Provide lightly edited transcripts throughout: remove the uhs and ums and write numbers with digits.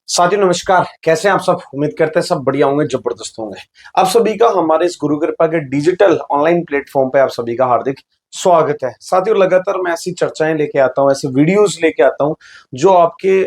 साथियों नमस्कार। कैसे हैं आप सब? उम्मीद करते हैं सब बढ़िया होंगे, जबरदस्त होंगे। आप सभी का हमारे इस गुरु कृपा के डिजिटल ऑनलाइन प्लेटफॉर्म पे आप सभी का हार्दिक स्वागत है। साथियों लगातार मैं ऐसी चर्चाएं लेके आता हूं, ऐसे वीडियोस लेके आता हूं जो आपके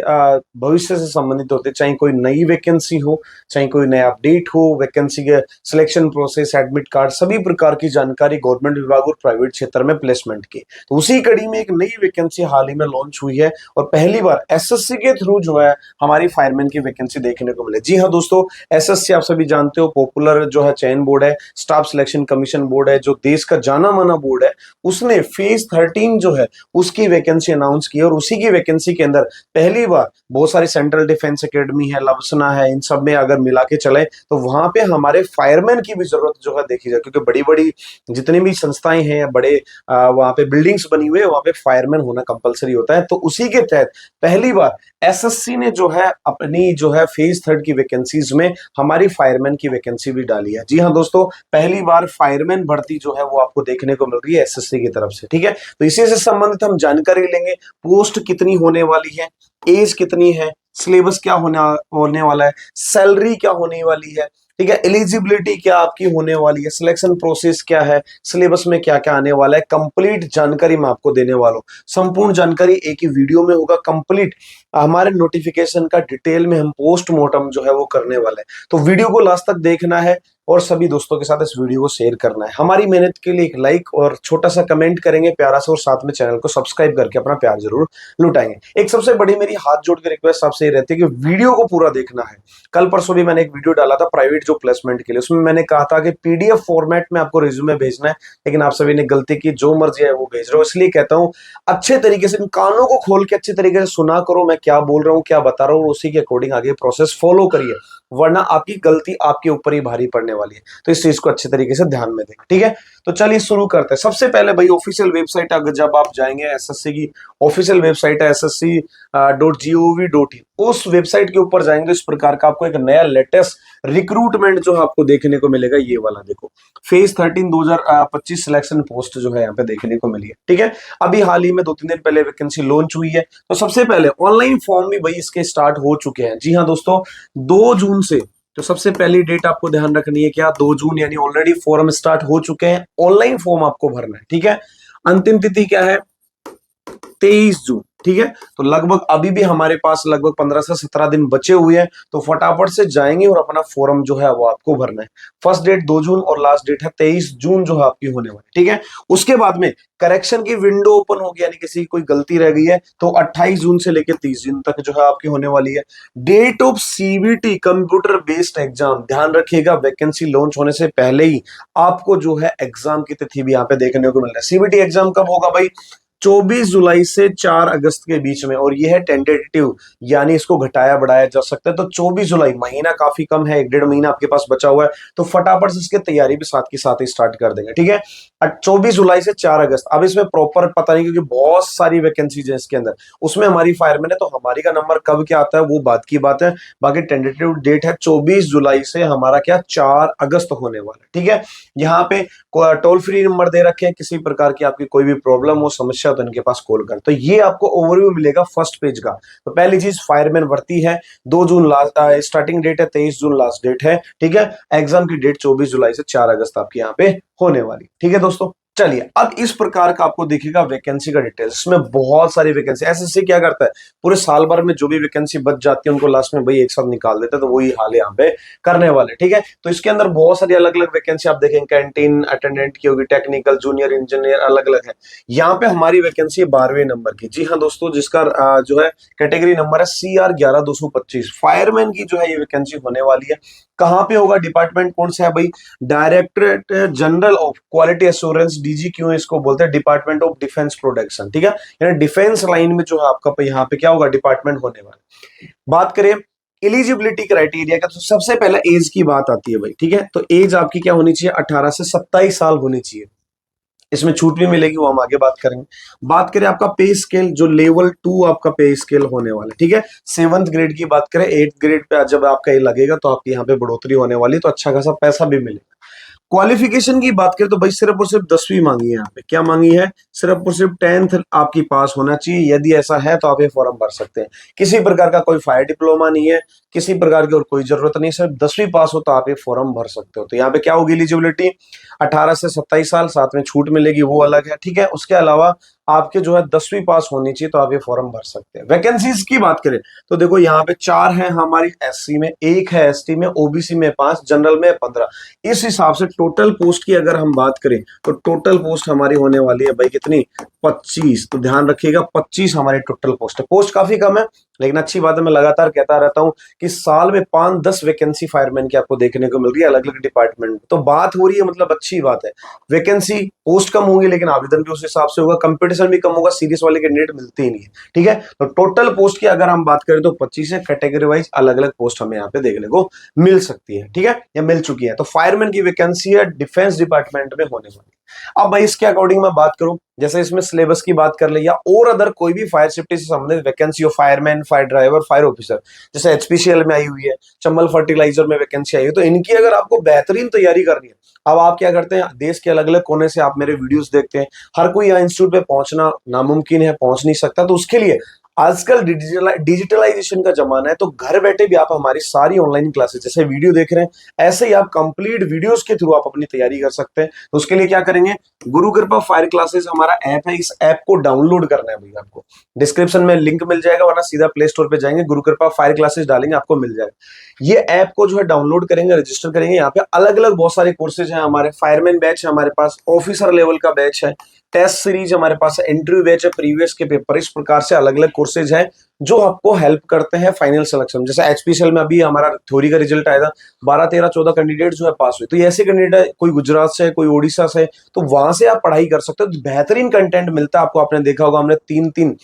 भविष्य से संबंधित होते हैं। चाहे कोई नई वैकेंसी हो, चाहे कोई नया अपडेट हो, वैकेंसी के सिलेक्शन प्रोसेस, एडमिट कार्ड, सभी प्रकार की जानकारी गवर्नमेंट विभाग और प्राइवेट क्षेत्र में प्लेसमेंट की। तो उसी कड़ी में एक नई वैकेंसी हाल ही में लॉन्च हुई है और पहली बार एसएससी के थ्रू जो है हमारी फायरमैन की वैकेंसी देखने को मिले। जी हाँ दोस्तों, एसएससी आप सभी जानते हो पॉपुलर जो है चयन बोर्ड है, स्टाफ सिलेक्शन कमीशन बोर्ड है, जो देश का जाना माना बोर्ड है। उसने फेज 13 जो है उसकी वैकेंसी अनाउंस की और उसी की वैकेंसी के अंदर पहली बार बहुत सारी सेंट्रल डिफेंस एकेडमी है, लवसना है, इन सब में अगर मिला के चले तो वहां पे हमारे फायरमैन की भी जरूरत जो है देखी जाए, क्योंकि बड़ी बड़ी जितनी भी संस्थाएं हैं, बड़े वहां पे बिल्डिंग्स बनी हुई है, वहां पे फायरमैन होना कंपलसरी होता है। तो उसी के तहत पहली बार एसएससी ने जो है अपनी जो है फेज 3 की वैकेंसीज में हमारी फायरमैन की वैकेंसी भी डाली है। जी हाँ दोस्तों, पहली बार फायरमैन भर्ती जो है वो आपको देखने को मिल रही है एसएससी की तरफ से। ठीक है, तो इसी से संबंधित हम जानकारी लेंगे। पोस्ट कितनी होने वाली है, एज कितनी है, सिलेबस क्या होने वाला है, सैलरी क्या होने वाली है, ठीक है, एलिजिबिलिटी क्या आपकी होने वाली है, सिलेक्शन प्रोसेस क्या है, सिलेबस में क्या क्या आने वाला है, कंप्लीट जानकारी मैं आपको देने वाला हूं। संपूर्ण जानकारी एक ही वीडियो में होगा कंप्लीट। हमारे नोटिफिकेशन का डिटेल में हम पोस्टमार्टम जो है वो करने वाले हैं, तो वीडियो को लास्ट तक देखना है और सभी दोस्तों के साथ इस वीडियो को शेयर करना है। हमारी मेहनत के लिए एक लाइक और छोटा सा कमेंट करेंगे प्यारा सा, और साथ में चैनल को सब्सक्राइब करके अपना प्यार जरूर लुटाएंगे। एक सबसे बड़ी मेरी हाथ जोड़ के रिक्वेस्ट आपसे ये रहती है कि वीडियो को पूरा देखना है। कल परसों भी मैंने एक वीडियो डाला था प्राइवेट जो प्लेसमेंट के लिए, उसमें मैंने कहा था कि पीडीएफ फॉर्मेट में आपको रिज्यूमे भेजना है, लेकिन आप सभी ने गलती की, जो मर्जी है वो भेज रहे हो। इसलिए कहता हूं अच्छे तरीके से इन कानों को खोल के अच्छे तरीके से सुना करो, मैं क्या बोल रहा हूँ, क्या बता रहा हूँ, उसी के अकॉर्डिंग आगे प्रोसेस फॉलो करिए, वरना आपकी गलती आपके ऊपर ही भारी पड़ने वाली है। तो इस चीज को अच्छे तरीके से ध्यान में दें। ठीक है, तो चलिए शुरू करते हैं। सबसे पहले भाई ऑफिशियल वेबसाइट, अगर जब आप जाएंगे एसएससी की ऑफिशियल वेबसाइट है ssc.gov.in, उस वेबसाइट के ऊपर जाएंगे, इस प्रकार का आपको एक नया लेटेस्ट रिक्रूटमेंट जो है आपको देखने को मिलेगा। ये वाला देखो, फेज 13 2025 सिलेक्शन पोस्ट जो है यहाँ पे देखने को मिली है। ठीक है, अभी हाल ही में 2-3 दिन पहले वैकेंसी लॉन्च हुई है। तो सबसे पहले ऑनलाइन फॉर्म भी भाई इसके स्टार्ट हो चुके हैं। जी हाँ दोस्तों, 2 जून से। तो सबसे पहली डेट आपको ध्यान रखनी है क्या, 2 जून, यानी ऑलरेडी फॉर्म स्टार्ट हो चुके हैं। ऑनलाइन फॉर्म आपको भरना है। ठीक है, अंतिम तिथि क्या है, 23 जून। ठीक है, तो लगभग अभी भी हमारे पास लगभग 15 से 17 दिन बचे हुए हैं, तो फटाफट से जाएंगे और अपना फॉर्म जो है वो आपको भरना है। फर्स्ट डेट 2 जून और लास्ट डेट है 23 जून जो है आपकी होने वाली। ठीक है, उसके बाद में करेक्शन की विंडो ओपन होगी, यानी किसी की कोई गलती रह गई है तो 28 जून से लेकर 30 जून तक जो है आपकी होने वाली है। Date of CBT computer based exam, ध्यान रखिएगा वैकेंसी लॉन्च होने से पहले ही आपको जो है एग्जाम की तिथि भी यहाँ पे देखने को मिल रहा है। सीबीटी एग्जाम कब होगा भाई, 24 जुलाई से 4 अगस्त के बीच में, और ये है टेंटेटिव, यानी इसको घटाया बढ़ाया जा सकता है। तो 24 जुलाई, महीना काफी कम है, 1-1.5 महीना आपके पास बचा हुआ है, तो फटाफट से इसकी तैयारी भी साथ के साथ ही स्टार्ट कर देंगे। ठीक है, 24 जुलाई से 4 अगस्त। अब इसमें प्रॉपर पता नहीं, क्योंकि बहुत सारी वैकेंसीज है इसके अंदर, उसमें हमारी फायरमैन है, तो हमारी का नंबर कब क्या आता है वो बात की बात है। बाकी टेंटेटिव डेट है 24 जुलाई से हमारा क्या 4 अगस्त होने वाला है। ठीक है, यहाँ पे टोल फ्री नंबर दे रखे हैं, किसी प्रकार की आपकी कोई भी प्रॉब्लम हो, समस्या, तो इनके पास कॉल कर। तो ये आपको ओवरव्यू मिलेगा फर्स्ट पेज का। तो पहली चीज, फायरमैन भर्ती है, 2 जून लास्ट स्टार्टिंग डेट है, 23 जून लास्ट डेट है। ठीक है, एग्जाम की डेट 24 जुलाई से 4 अगस्त आपकी यहाँ पे होने वाली। ठीक है दोस्तों, चलिए अब इस प्रकार का आपको दिखेगा वैकेंसी का डिटेल्स। इसमें बहुत सारी वैकेंसी, एसएससी क्या करता है, पूरे साल भर में जो भी वैकेंसी बच जाती है उनको लास्ट में भाई एक साथ निकाल देते हैं, तो वही हाल यहाँ पे करने वाले। ठीक है, तो इसके अंदर बहुत सारी अलग अलग वैकेंसी आप देखेंगे, कैंटीन अटेंडेंट की होगी, टेक्निकल जूनियर इंजीनियर, अलग अलग है। यहाँ पे हमारी वैकेंसी है 12वें नंबर की। जी हाँ दोस्तों, जिसका जो है कैटेगरी नंबर है CR11225। फायरमैन की जो है ये वैकेंसी होने वाली है। कहाँ पे होगा, डिपार्टमेंट कौन सा है भाई, directorate general of quality assurance, DGQA इसको बोलते हैं, डिपार्टमेंट ऑफ डिफेंस प्रोडक्शन। ठीक है, यानी डिफेंस लाइन में जो है आपका यहाँ पे क्या होगा, डिपार्टमेंट होने वाला। बात करें एलिजिबिलिटी क्राइटेरिया का, तो सबसे पहले एज की बात आती है भाई। ठीक है, तो एज आपकी क्या होनी चाहिए, 18 से 27 साल होनी चाहिए। इसमें छूट भी मिलेगी, वो हम आगे बात करेंगे। बात करें आपका पे स्केल, जो लेवल 2 आपका पे स्केल होने वाला है। ठीक है, 7th ग्रेड की बात करें, 8th ग्रेड पे जब आपका ये लगेगा तो आपकी यहाँ पे बढ़ोतरी होने वाली है, तो अच्छा खासा पैसा भी मिलेगा। क्वालिफिकेशन की बात करें तो भाई सिर्फ और सिर्फ 10वीं मांगी है यहाँ पे। क्या मांगी है? सिर्फ और सिर्फ 10th आपकी पास होना चाहिए। यदि ऐसा है तो आप ये फॉर्म भर सकते हैं। किसी प्रकार का कोई फायर डिप्लोमा नहीं है, किसी प्रकार की और कोई जरूरत नहीं, सिर्फ 10वीं पास हो तो आप ये फॉर्म भर सकते हो। तो यहाँ पे क्या होगी एलिजिबिलिटी? 18 से 27 साल, साथ में छूट मिलेगी वो अलग है, ठीक है। उसके अलावा आपके जो है 10वीं पास होनी चाहिए तो आप ये फॉर्म भर सकते हैं। वैकेंसीज की बात करें तो देखो यहाँ पे 4 है हमारी एससी में, 1 है एसटी में, ओबीसी में 5, जनरल में 15। इस हिसाब से टोटल पोस्ट की अगर हम बात करें तो टोटल पोस्ट हमारी होने वाली है भाई कितनी? 25। तो ध्यान रखिएगा 25 हमारी टोटल पोस्ट है। पोस्ट काफी कम है लेकिन अच्छी बात है, मैं लगातार कहता रहता हूं कि साल में 5-10 वैकेंसी फायरमैन की आपको देखने को मिल रही है अलग अलग डिपार्टमेंट में। तो बात हो रही है, मतलब अच्छी बात है। वैकेंसी पोस्ट कम होंगी लेकिन आवेदन भी उस हिसाब से होगा, कंपटीशन भी कम होगा, सीरीज वाले कैंडिडेट मिलते ही नहीं है, ठीक है। तो टोटल पोस्ट की अगर हम बात करें तो 25 है। कैटेगरी वाइज अलग अलग पोस्ट हमें यहाँ पे देखने को मिल सकती है, ठीक है, या मिल चुकी है। तो फायरमैन की वैकेंसी है डिफेंस डिपार्टमेंट में होने वाली। अब भाई इसके अकॉर्डिंग मैं बात करूं, जैसे इसमें सिलेबस की बात कर ले या और अदर कोई भी फायर सेफ्टी से संबंधित वैकेंसी हो, fireman, fire driver, fire officer, जैसे एचपीसीएल में आई हुई है, चंबल फर्टिलाइजर में वैकेंसी आई है, तो इनकी अगर आपको बेहतरीन तैयारी करनी है, अब आप क्या करते हैं, देश के अलग अलग कोने से आप मेरे वीडियोस देखते हैं, हर कोई यहाँ इंस्टीट्यूट पे पहुंचना नामुमकिन है, पहुंच नहीं सकता। तो उसके लिए आजकल डिजिटलाइजेशन का जमाना है, तो घर बैठे भी आप हमारी सारी ऑनलाइन क्लासेस, जैसे वीडियो देख रहे हैं ऐसे ही आप कंप्लीट वीडियोस के थ्रू आप अपनी तैयारी कर सकते हैं। तो उसके लिए क्या करेंगे, गुरु कृपा फायर क्लासेस हमारा ऐप है, इस ऐप को डाउनलोड करना है भैया। आपको डिस्क्रिप्शन में लिंक मिल जाएगा, वरना सीधा प्ले स्टोर पे जाएंगे, गुरु कृपा फायर क्लासेस डालेंगे, आपको मिल जाएगा। ये ऐप को जो है डाउनलोड करेंगे, रजिस्टर करेंगे। यहाँ पे अलग अलग बहुत सारे कोर्सेज हैं हमारे। फायरमैन बैच है हमारे पास, ऑफिसर लेवल का बैच है, टेस्ट सीरीज हमारे पास है, इंटरव्यू बैच है, प्रीवियस के पेपर, इस प्रकार से अलग अलग कोर्सेज हैं जो आपको हेल्प करते हैं फाइनल सिलेक्शन। जैसे एचपीसीएल में अभी हमारा थ्योरी का रिजल्ट आया था, 12, 13, 14 कैंडिडेट जो है पास हुए। तो ये ऐसे कैंडिडेट, कोई गुजरात से, कोई ओडिशा से, तो वहां से आप पढ़ाई कर सकते हो। तो बेहतरीन कंटेंट मिलता है आपको। आपने देखा होगा हमने 3-3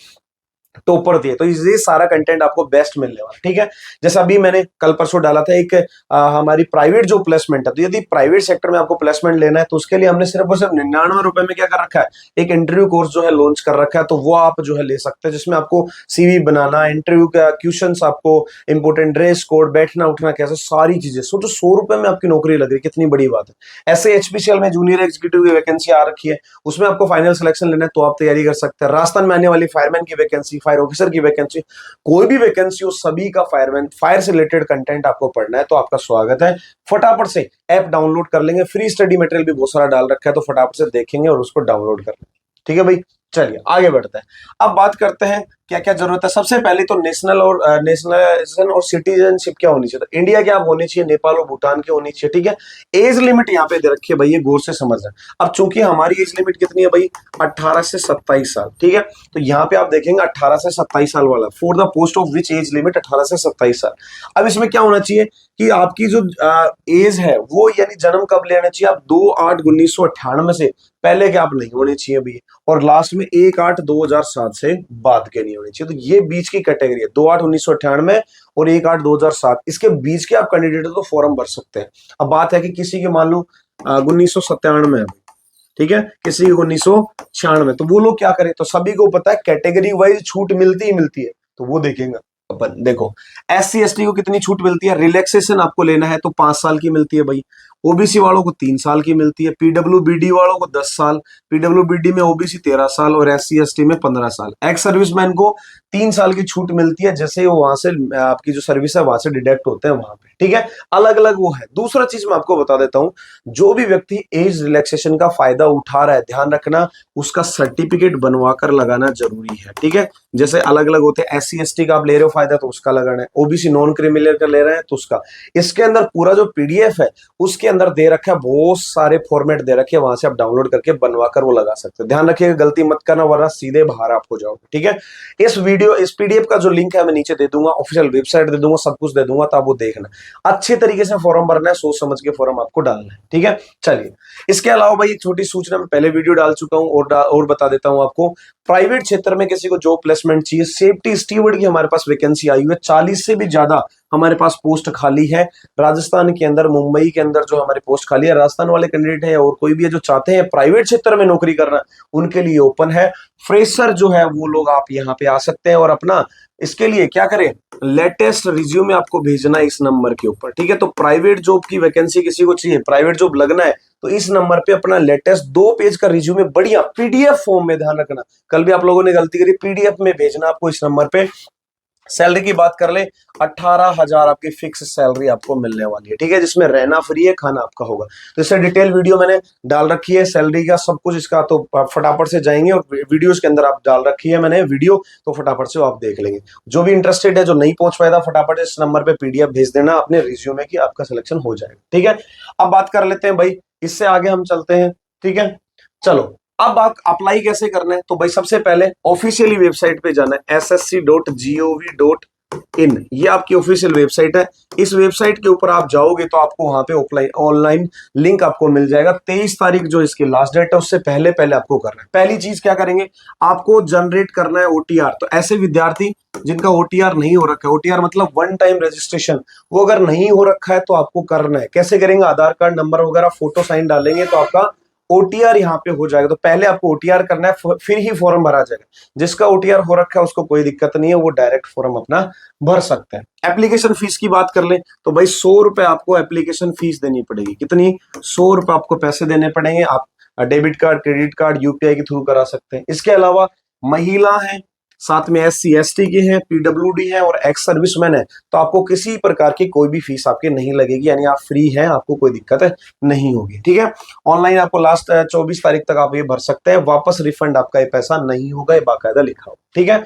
टॉपर दिए, तो ये सारा कंटेंट आपको बेस्ट मिलने वाला, ठीक है। जैसा अभी मैंने कल परसों डाला था एक हमारी प्राइवेट जो प्लेसमेंट है, तो यदि प्राइवेट सेक्टर में आपको प्लेसमेंट लेना है तो उसके लिए हमने सिर्फ और सिर्फ 99 रुपए में क्या कर रखा है, एक इंटरव्यू कोर्स जो है लॉन्च कर रखा है। तो वो आप जो है ले सकते हैं, जिसमें आपको सीवी बनाना, इंटरव्यू का क्वेश्चन, आपको इंपोर्टेंट ड्रेस कोड, बैठना उठना कैसे, सारी चीजें। सोचो 100 रुपए में आपकी नौकरी लग रही है, कितनी बड़ी बात है। ऐसे एचपीसीएल में जूनियर एग्जीक्यूटिव की वैकेंसी आ रखी है, उसमें आपको फाइनल सिलेक्शन लेना है तो आप तैयारी कर सकते हैं। राजस्थान में आने वाली फायरमैन की वैकेंसी, फायर ऑफिसर की वैकेंसी, कोई भी वैकेंसी हो, सभी का फायरमैन, फायर से रिलेटेड कंटेंट आपको पढ़ना है तो आपका स्वागत है। फटाफट से ऐप डाउनलोड कर लेंगे, फ्री स्टडी मटेरियल भी बहुत सारा डाल रखा है, तो फटाफट से देखेंगे और उसको डाउनलोड कर लेंगे, ठीक है भाई। चलिए आगे बढ़ते हैं। अब बात करते हैं क्या क्या जरूरत है। सबसे पहले तो नेशनलाइजेशन और सिटीजनशिप क्या होनी चाहिए। तो इंडिया की आप होनी चाहिए, नेपाल और भूटान की होनी चाहिए, ठीक है। एज लिमिट यहाँ पे दे रखी है भाई, ये गौर से समझ रहे हैं। अब चूंकि हमारी एज लिमिट कितनी है भाई, 18 से 27 साल, ठीक है। तो यहाँ पे आप देखेंगे 18 से 27 साल वाला, for the post of which age limit 18 से 27 साल। अब इसमें क्या होना चाहिए कि आपकी जो एज है वो, यानी जन्म कब लेना चाहिए, आप 2/8/1998 से पहले के आप नहीं होने चाहिए भाई, और लास्ट में 1/8/2007 से बाद के नहीं होने चाहिए। तो ये बीच की कैटेगरी है, 2/8/1998 और 1/8/2007, इसके बीच के आप कैंडिडेट तो फॉर्म भर सकते हैं। अब बात है कि किसी के मान लो 1997 है, ठीक है, किसी को 1996, तो वो लोग क्या करें, तो सभी को पता है कैटेगरी वाइज छूट मिलती ही मिलती है, तो वो देखेंगे अपन। देखो SC ST को कितनी छूट मिलती है, रिलैक्सेशन आपको लेना है तो 5 साल की मिलती है भाई, ओबीसी वालों को 3 साल की मिलती है, पीडब्ल्यूबीडी वालों को 10 साल, पीडब्ल्यूबीडी में ओबीसी 13 साल और SC ST में 15 साल। एक्स सर्विसमैन को 3 साल की छूट मिलती है, जैसे वो वहां से आपकी जो सर्विस है वहां से डिडक्ट होते हैं वहां पे, ठीक है। अलग अलग वो है। दूसरा चीज मैं आपको बता देता हूं, जो भी व्यक्ति एज रिलैक्सेशन का फायदा उठा रहा है, ध्यान रखना उसका सर्टिफिकेट बनवा कर लगाना जरूरी है, ठीक है। जैसे अलग अलग होते हैं, SC ST का आप ले रहे हो फायदा तो उसका लगाना है, ओबीसी नॉन क्रिमिनल का ले रहे हैं तो उसका। इसके अंदर पूरा जो पीडीएफ है उसके अंदर दे रखा है, बहुत सारे फॉर्मेट दे रखे हैं, वहां से आप डाउनलोड करके बनवा कर वो लगा सकते हैं। ध्यान रखिएगा गलती मत करना, वरना सीधे बाहर आप हो जाओगे, ठीक है। इस पीडीएफ का जो लिंक है मैं नीचे दे दूंगा, ऑफिशियल वेबसाइट दे दूंगा, सब कुछ दे दूंगा, तो आप वो देखना। अच्छे तरीके से फॉर्म भरना है, सोच समझ के फॉर्म आपको डालना है, ठीक है। चलिए इसके अलावा भाई एक छोटी सूचना मैं पहले वीडियो डाल चुका हूं और बता देता हूं आपको। प्राइवेट क्षेत्र में किसी को जॉब प्लेसमेंट चाहिए, सेफ्टी स्टीवर्ड की हमारे पास वैकेंसी आई हुई है, 40 से भी ज्यादा हमारे पास पोस्ट खाली है राजस्थान के अंदर, मुंबई के अंदर जो हमारी पोस्ट खाली है, राजस्थान वाले कैंडिडेट है और कोई भी है जो चाहते हैं प्राइवेट क्षेत्र में नौकरी करना, उनके लिए ओपन है। फ्रेशर जो है वो लोग आप यहाँ पे आ सकते हैं और अपना इसके लिए क्या करें, लेटेस्ट रिज्यूमे आपको भेजना है इस नंबर के ऊपर, ठीक है। तो प्राइवेट जॉब की वैकेंसी किसी को चाहिए, प्राइवेट जॉब लगना है, तो इस नंबर पे अपना लेटेस्ट 2 पेज का रिज्यूमे बढ़िया पीडीएफ फॉर्म में, ध्यान रखना कल भी आप लोगों ने गलती करी, पीडीएफ में भेजना आपको इस नंबर पे। सैलरी की बात कर ले, 18,000 आपकी फिक्स सैलरी आपको मिलने वाली है, ठीक है, जिसमें रहना फ्री है, खाना आपका होगा। तो इससे डिटेल वीडियो मैंने डाल रखी है सैलरी का सब कुछ इसका, तो आप फटाफट से जाएंगे और वीडियोस के अंदर आप डाल रखी है मैंने वीडियो, तो फटाफट से आप देख लेंगे। जो भी इंटरेस्टेड है, जो नहीं पहुंच पाया था, फटाफट इस नंबर पे पीडीएफ भेज देना अपने रिज्यूमे की, आपका सिलेक्शन हो जाएगा, ठीक है। अब बात कर लेते हैं भाई, इससे आगे हम चलते हैं, ठीक है। चलो अब आप अप्लाई कैसे करना है, तो भाई सबसे पहले ऑफिशियली वेबसाइट पे जाना है, ssc.gov.in, ये आपकी ऑफिशियल वेबसाइट है। इस वेबसाइट के ऊपर आप जाओगे तो आपको वहां पे ऑनलाइन लिंक आपको मिल जाएगा। 23 तारीख जो इसकी लास्ट डेट है, उससे पहले पहले आपको करना है। पहली चीज क्या करेंगे, आपको जनरेट करना है ओटीआर। तो ऐसे विद्यार्थी जिनका ओटीआर नहीं हो रखा है, ओटीआर मतलब वन टाइम रजिस्ट्रेशन, वो अगर नहीं हो रखा है तो आपको करना है। कैसे करेंगे, आधार कार्ड नंबर वगैरह फोटो साइन डालेंगे तो आपका ओटीआर यहाँ पे हो जाएगा। तो पहले आपको ओटीआर करना है, फिर ही फॉर्म भरा जाएगा। जिसका ओटीआर हो रखा है उसको कोई दिक्कत नहीं है, वो डायरेक्ट फॉर्म अपना भर सकते हैं। एप्लीकेशन फीस की बात कर ले तो भाई 100 रुपए आपको एप्लीकेशन फीस देनी पड़ेगी। कितनी, 100 रुपए आपको पैसे देने पड़ेंगे। आप debit card, credit card, UPI के थ्रू करा सकते हैं। इसके अलावा महिला है, साथ में SC ST के हैं, PWD है और एक्स सर्विसमैन है, तो आपको किसी प्रकार की कोई भी फीस आपके नहीं लगेगी, यानी आप फ्री हैं, आपको कोई दिक्कत नहीं होगी, ठीक है। ऑनलाइन आपको लास्ट 24 तारीख तक आप ये भर सकते हैं, वापस रिफंड आपका ये पैसा नहीं होगा, ये बाकायदा लिखा हो, ठीक है।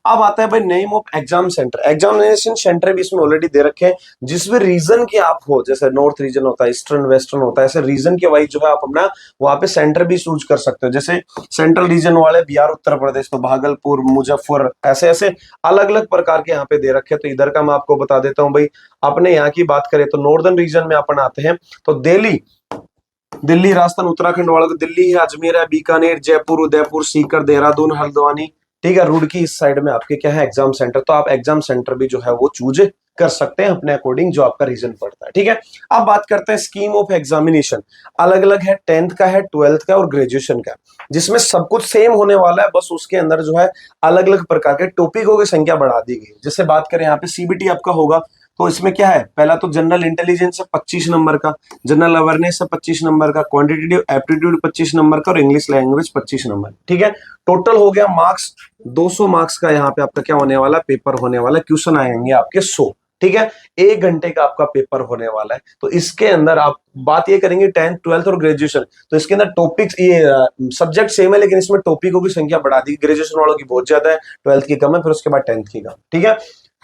अब आता है भाई name of exam centre. Examination centre भी इसमें ऑलरेडी दे रखे हैं, जिस भी रीजन के आप हो, जैसे नॉर्थ रीजन होता है, ईस्टर्न वेस्टर्न होता है, ऐसे रीजन के वाइज जो है आप अपना वहां पे सेंटर भी चूज कर सकते हो। जैसे सेंट्रल रीजन वाले बिहार, उत्तर प्रदेश, तो भागलपुर, मुजफ्फर, ऐसे ऐसे अलग अलग प्रकार के यहाँ पे दे रखे। तो इधर का मैं आपको बता देता हूँ भाई। अपने यहाँ की बात करें तो नॉर्दर्न रीजन में अपन आते हैं, तो दिल्ली राजस्थान उत्तराखंड वाला तो दिल्ली है, अजमेर है, बीकानेर, जयपुर, उदयपुर, सीकर, देहरादून, हल्द्वानी, ठीक है, रुड़की, इस साइड में आपके क्या है एग्जाम सेंटर। तो आप एग्जाम सेंटर भी जो है वो चूज कर सकते हैं अपने अकॉर्डिंग, जो आपका रीजन पड़ता है, ठीक है। अब बात करते हैं स्कीम ऑफ एग्जामिनेशन। अलग अलग है, 10th का है, 12th का और ग्रेजुएशन का, जिसमें सब कुछ सेम होने वाला है, बस उसके अंदर जो है अलग अलग प्रकार के टॉपिकों की संख्या बढ़ा दी गई। जैसे बात करें यहाँ पे सीबीटी आपका होगा, तो इसमें क्या है, पहला तो जनरल इंटेलिजेंस है 25 नंबर का, जनरल अवेयरनेस है 25 नंबर का, क्वांटिटेटिव एप्टीट्यूड 25 नंबर का और इंग्लिश लैंग्वेज 25 नंबर, ठीक है। टोटल हो गया मार्क्स 200 मार्क्स का यहाँ पे आपका क्या होने वाला है, पेपर होने वाला है। क्वेश्चन आएंगे आपके 100, ठीक है। 1 घंटे का आपका पेपर होने वाला है। तो इसके अंदर आप बात ये करेंगे 10th, 12th और ग्रेजुएशन, तो इसके अंदर टॉपिक्स, ये सब्जेक्ट सेम है, लेकिन इसमें टॉपिकों की संख्या बढ़ा दी। ग्रेजुएशन वालों की बहुत ज्यादा है, 12th की कम है, फिर उसके बाद 10th की कम, ठीक है।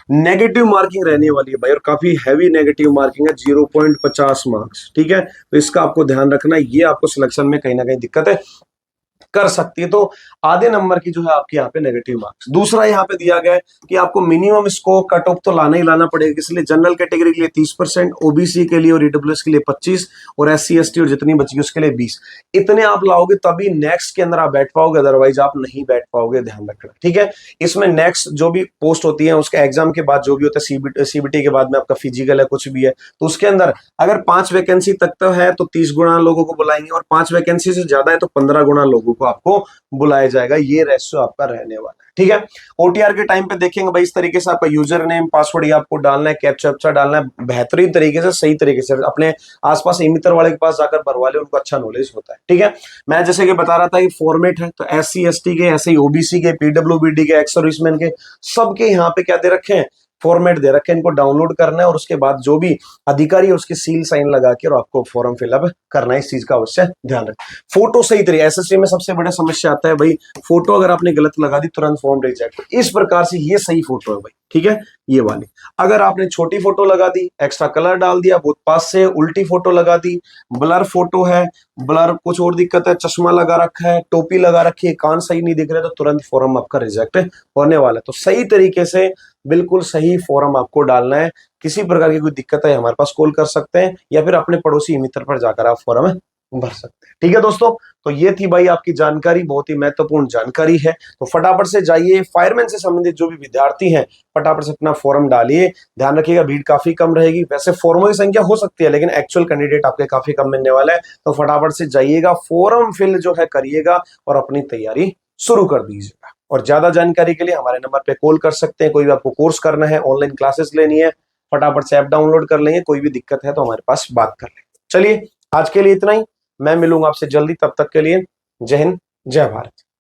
नेगेटिव मार्किंग रहने वाली है भाई, और काफी हैवी नेगेटिव मार्किंग है, 0.50 मार्क्स, ठीक है। तो इसका आपको ध्यान रखना, ये आपको सिलेक्शन में कहीं ना कहीं दिक्कत है कर सकती है। तो आधे नंबर की जो है आपके यहाँ पे नेगेटिव मार्क्स। दूसरा यहाँ पे दिया गया है कि आपको मिनिमम स्कोर कट ऑफ तो लाना ही लाना पड़ेगा, इसलिए जनरल कैटेगरी के लिए 30%, ओबीसी के लिए और ईडब्ल्यूएस के लिए 25 और SC ST और जितनी बची उसके लिए 20। इतने आप लाओगे तभी नेक्स्ट के अंदर आप बैठ पाओगे, अदरवाइज आप नहीं बैठ पाओगे, ध्यान रखना, ठीक है। इसमें नेक्स्ट जो भी पोस्ट होती है उसके एग्जाम के बाद जो भी होता है, सीबीटी के बाद में आपका फिजिकल है, कुछ भी है, तो उसके अंदर अगर 5 वैकेंसी तक तो है तो 30 गुना लोगों को बुलाएंगे, और 5 वैकेंसी से ज्यादा है तो 15 गुना लोगों को आपको बुलाया जाएगा। ये रेशियो आपका रहने वाला है, ठीक है। ओटीआर के टाइम पे देखेंगे भाई, इस तरीके से आपका यूजर नेम पासवर्ड आपको डालना है, कैप्चा डालना है, बेहतरीन तरीके से, सही तरीके से अपने आसपास मित्र वाले के पास जाकर भरवा ले, उनको अच्छा नॉलेज होता है, ठीक है। मैं जैसे कि बता रहा था कि फॉर्मेट है, तो SC ST के, ऐसे ही ओबीसी के, PWBD के, एक्स सर्विसमैन के, सबके यहाँ पे क्या दे रखे हैं, फॉर्मेट दे रखे हैं। इनको डाउनलोड करना है और उसके बाद जो भी अधिकारी है उसके सील साइन लगा के और आपको फॉर्म फिलअप करना है। इस चीज का अवश्य ध्यान रखें। फोटो सही तरीके, SSC में सबसे बड़ा समस्या आता है भाई, फोटो अगर आपने गलत लगा दी तुरंत फॉर्म रिजेक्ट। तो इस प्रकार से ये सही फोटो है भाई, ठीक है, ये वाली। अगर आपने छोटी फोटो लगा दी, एक्स्ट्रा कलर डाल दिया, बहुत पास से उल्टी फोटो लगा दी, ब्लर फोटो है, ब्लर कुछ और दिक्कत है, चश्मा लगा रखा है, टोपी लगा रखी है, कान सही नहीं दिख रहे, तो तुरंत फॉर्म आपका रिजेक्ट होने वाला है। तो सही तरीके से बिल्कुल सही फॉर्म आपको डालना है। किसी प्रकार की कोई दिक्कत है हमारे पास कॉल कर सकते हैं, या फिर अपने पड़ोसी मित्र पर जाकर आप फॉर्म भर सकते हैं। ठीक है दोस्तों, तो ये थी भाई आपकी जानकारी, बहुत ही महत्वपूर्ण जानकारी है। तो फटाफट से जाइए, फायरमैन से संबंधित जो भी विद्यार्थी हैं फटाफट से अपना फॉर्म डालिए। ध्यान रखिएगा भीड़ काफी कम रहेगी, वैसे फॉर्मों की संख्या हो सकती है लेकिन एक्चुअल कैंडिडेट आपके काफी कम मिलने वाला है। तो फटाफट से जाइएगा, फॉर्म फिल जो है करिएगा और अपनी तैयारी शुरू कर दीजिएगा। और ज्यादा जानकारी के लिए हमारे नंबर पे कॉल कर सकते हैं। कोई भी आपको कोर्स करना है, ऑनलाइन क्लासेस लेनी है, फटाफट से ऐप डाउनलोड कर लेंगे। कोई भी दिक्कत है तो हमारे पास बात कर लेंगे। चलिए आज के लिए इतना ही, मैं मिलूंगा आपसे जल्दी, तब तक के लिए जय हिंद जय भारत।